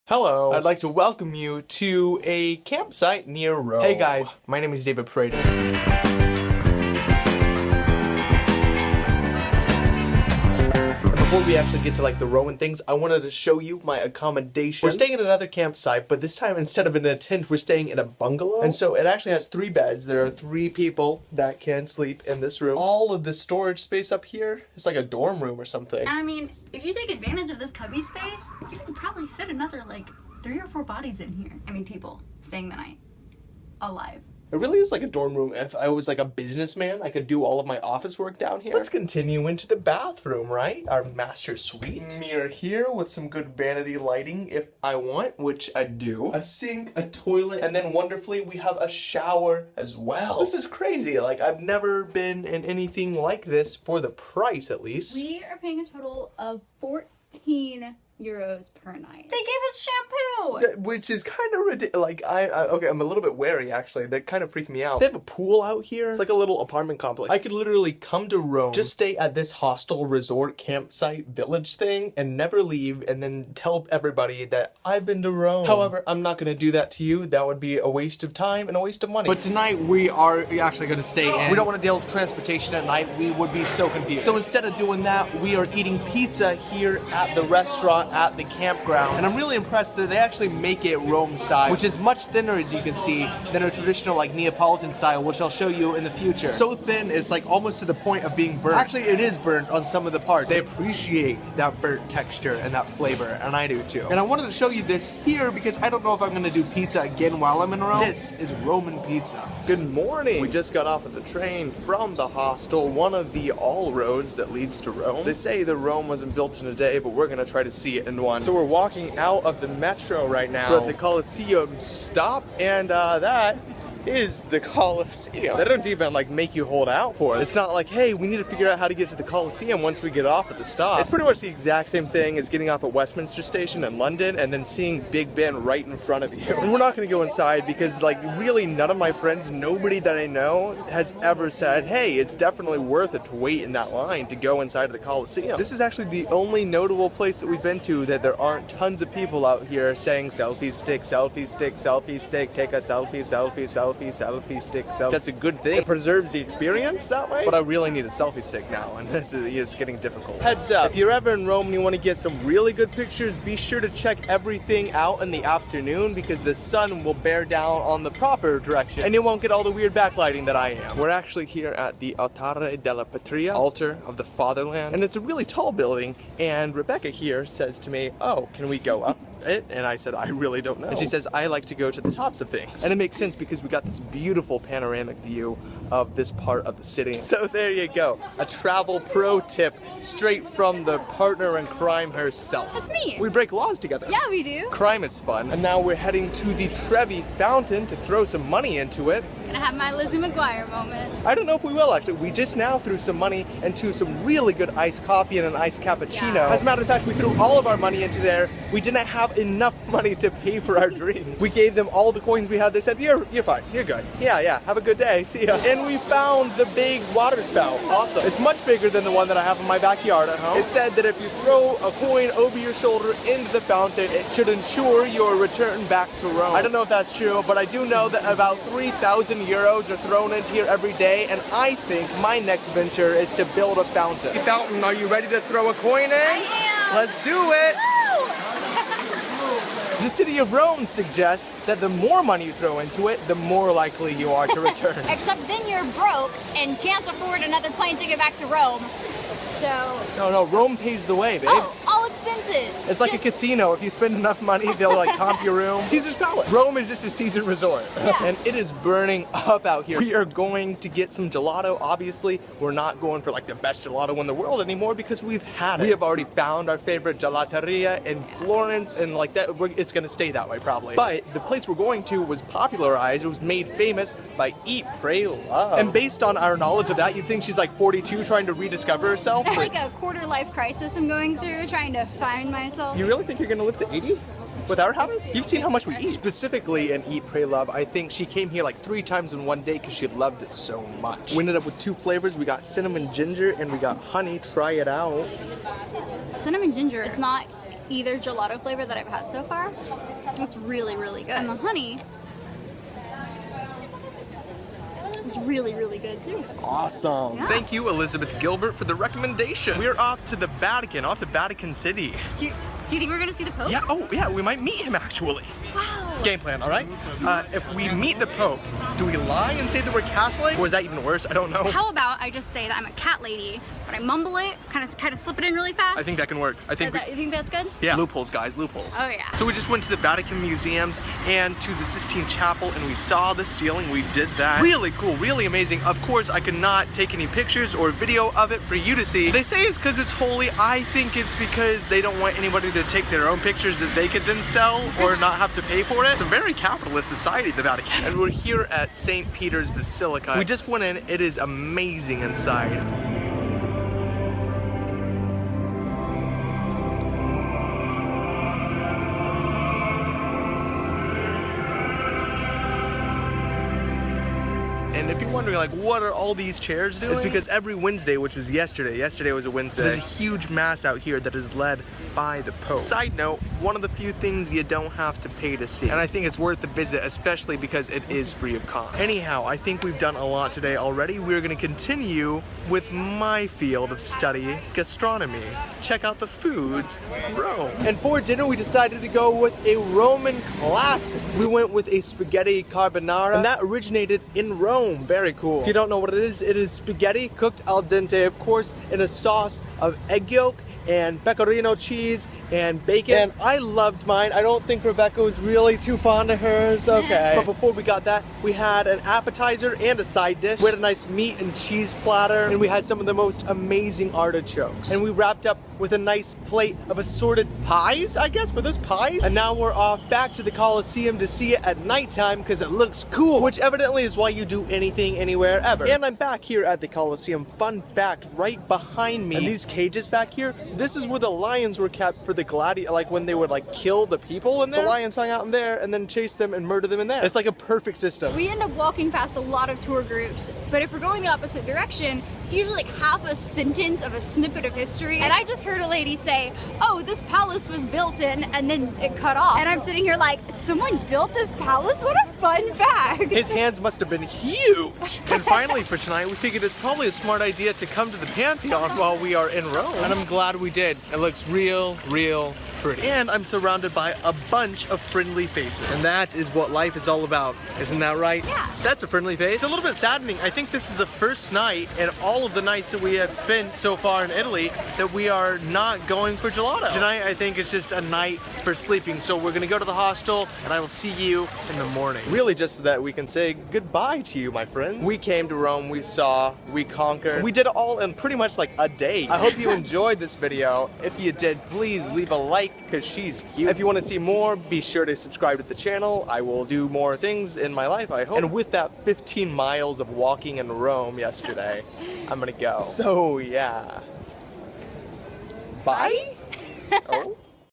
Hello, I'd like to welcome you to a campsite near Rome. Hey guys, my name is David Prater. Before we actually get to like the Roman things, I wanted to show you my accommodation. We're staying at another campsite, but this time instead of in a tent, we're staying in a bungalow. And so it actually has 3 beds. There are 3 people that can sleep in this room. All of the storage space up here is like a dorm room or something. And I mean, if you take advantage of this cubby space, you can probably fit another like 3 or 4 bodies in here. I mean, people staying the night alive. It really is like a dorm room. If I was like a businessman, I could do all of my office work down here. Let's continue into the bathroom, right? Our master suite. Mirror here with some good vanity lighting if I want, which I do. A sink, a toilet, and then wonderfully we have a shower as well. This is crazy. Like I've never been in anything like this for the price at least. We are paying a total of 14 euros per night. They gave us shampoo! Which is kind of ridiculous. Like, okay, I'm a little bit wary, actually. That kind of freaked me out. They have a pool out here. It's like a little apartment complex. I could literally come to Rome, just stay at this hostel, resort, campsite, village thing, and never leave, and then tell everybody that I've been to Rome. However, I'm not going to do that to you. That would be a waste of time and a waste of money. But tonight, we are actually going to stay in. We don't want to deal with transportation at night. We would be so confused. So instead of doing that, we are eating pizza here at the restaurant at the campground, and I'm really impressed that they actually make it Rome style, which is much thinner, as you can see, than a traditional like Neapolitan style, which I'll show you in the future. So thin, it's like almost to the point of being burnt. Actually, it is burnt on some of the parts. They appreciate that burnt texture and that flavor, and I do too. And I wanted to show you this here because I don't know if I'm gonna do pizza again while I'm in Rome. This is Roman pizza. Good morning. We just got off of the train from the hostel, one of the all roads that leads to Rome. They say that Rome wasn't built in a day, but we're gonna try to see it in one. So we're walking out of the metro right now. We're at the Colosseum stop, and that is the Colosseum. They don't even like make you hold out for it. It's not like, hey, we need to figure out how to get to the Colosseum once we get off at the stop. It's pretty much the exact same thing as getting off at Westminster Station in London and then seeing Big Ben right in front of you. And we're not gonna go inside because like really none of my friends, nobody that I know has ever said, hey, it's definitely worth it to wait in that line to go inside of the Colosseum. This is actually the only notable place that we've been to that there aren't tons of people out here saying selfie stick, selfie stick, selfie stick, take a selfie, selfie, selfie, selfie stick, selfie. That's a good thing. It preserves the experience that way. But I really need a selfie stick now, and this is getting difficult. Heads up, if you're ever in Rome and you want to get some really good pictures, be sure to check everything out in the afternoon because the sun will bear down on the proper direction, and you won't get all the weird backlighting that I am. We're actually here at the Altare della Patria, altar of the fatherland, and it's a really tall building, and Rebecca here says to me, oh, can we go up it? And I said, I really don't know. And she says, I like to go to the tops of things. And it makes sense because we got this beautiful panoramic view of this part of the city. So there you go. A travel pro tip straight from the partner in crime herself. That's me. We break laws together. Yeah, we do. Crime is fun. And now we're heading to the Trevi Fountain to throw some money into it. Gonna have my Lizzie McGuire moment. I don't know if we will actually. We just now threw some money into some really good iced coffee and an iced cappuccino. Yeah. As a matter of fact, we threw all of our money into there. We didn't have enough money to pay for our drinks. We gave them all the coins we had. They said, you're fine, you're good. Yeah, have a good day, see ya. And we found the big water spout. Awesome. It's much bigger than the one that I have in my backyard at home. It said that if you throw a coin over your shoulder into the fountain, it should ensure your return back to Rome. I don't know if that's true, but I do know that about 3,000 euros are thrown into here every day, and I think my next venture is to build a fountain. Fountain, are you ready to throw a coin in? I am. Let's do it. The city of Rome suggests that the more money you throw into it, the more likely you are to return. Except then you're broke and can't afford another plane ticket back to Rome. So... No, Rome pays the way, babe. Oh, all expenses. It's like a casino. If you spend enough money, they'll like comp your room. Caesar's Palace. Rome is just a Caesar resort. Yeah. And it is burning up out here. We are going to get some gelato. Obviously, we're not going for like the best gelato in the world anymore because we've had it. We have already found our favorite gelateria in Florence, and like that, it's gonna stay that way probably. But the place we're going to was popularized, it was made famous by Eat, Pray, Love. And based on our knowledge of that, you'd think she's like 42 trying to rediscover herself. Like a quarter-life crisis I'm going through, trying to find myself. You really think you're gonna live to 80? With our habits? You've seen how much we eat. Specifically in Eat, Pray, Love, I think she came here like 3 times in one day because she loved it so much. We ended up with 2 flavors. We got cinnamon ginger and we got honey. Try it out. Cinnamon ginger, it's not either gelato flavor that I've had so far. It's really, really good. And the honey is really, really good too. Awesome. Yeah. Thank you, Elizabeth Gilbert, for the recommendation. We're off to the Vatican, off to Vatican City. Do you think we're gonna see the Pope? Yeah, oh yeah, we might meet him actually. Wow. Game plan, all right? If we meet the Pope, do we lie and say that we're Catholic? Or is that even worse? I don't know. How about I just say that I'm a cat lady, but I mumble it, kind of slip it in really fast? I think that can work. You think that's good? Yeah. Loopholes, guys, loopholes. Oh, yeah. So we just went to the Vatican museums and to the Sistine Chapel, and we saw the ceiling. We did that. Really cool, really amazing. Of course, I could not take any pictures or video of it for you to see. They say it's because it's holy. I think it's because they don't want anybody to take their own pictures that they could then sell or not have to pay for it. It's a very capitalist society, the Vatican. And we're here at St. Peter's Basilica. We just went in. It is amazing inside. And if you're wondering, like, what are all these chairs doing? It's because every Wednesday, which was yesterday was a Wednesday, there's a huge mass out here that is led by the Pope. Side note, one of the few things you don't have to pay to see. And I think it's worth the visit, especially because it is free of cost. Anyhow, I think we've done a lot today already. We're gonna continue with my field of study, gastronomy. Check out the foods of Rome. And for dinner, we decided to go with a Roman classic. We went with a spaghetti carbonara, and that originated in Rome. Very cool. If you don't know what it is spaghetti cooked al dente, of course, in a sauce of egg yolk and pecorino cheese and bacon. And I loved mine. I don't think Rebecca was really too fond of hers. Okay. But before we got that, we had an appetizer and a side dish. We had a nice meat and cheese platter, and we had some of the most amazing artichokes. And we wrapped up with a nice plate of assorted pies, I guess. Were those pies? And now we're off back to the Colosseum to see it at nighttime because it looks cool, which evidently is why you do anything, anywhere, ever. And I'm back here at the Colosseum. Fun fact, right behind me, and these cages back here, this is where the lions were kept for the gladiator, like when they would like kill the people in there. The lions hung out in there and then chase them and murder them in there. It's like a perfect system. We end up walking past a lot of tour groups, but if we're going the opposite direction, it's usually like half a sentence of a snippet of history. And I just heard a lady say, oh, this palace was built in, and then it cut off. And I'm sitting here like, someone built this palace? What a fun fact. His hands must have been huge. And finally for tonight, we figured it's probably a smart idea to come to the Pantheon while we are in Rome. And I'm glad we did. It looks real pretty. And I'm surrounded by a bunch of friendly faces. And that is what life is all about. Isn't that right? Yeah. That's a friendly face. It's a little bit saddening. I think this is the first night in all of the nights that we have spent so far in Italy that we are not going for gelato. Tonight, I think it's just a night for sleeping. So we're gonna go to the hostel and I will see you in the morning. Really just so that we can say goodbye to you, my friends. We came to Rome, we saw, we conquered. We did it all in pretty much like a day. I hope you enjoyed this video. If you did, please leave a like because she's cute. If you want to see more, be sure to subscribe to the channel. I will do more things in my life, I hope. And with that 15 miles of walking in Rome yesterday, I'm gonna go. So yeah. Bye? Oh.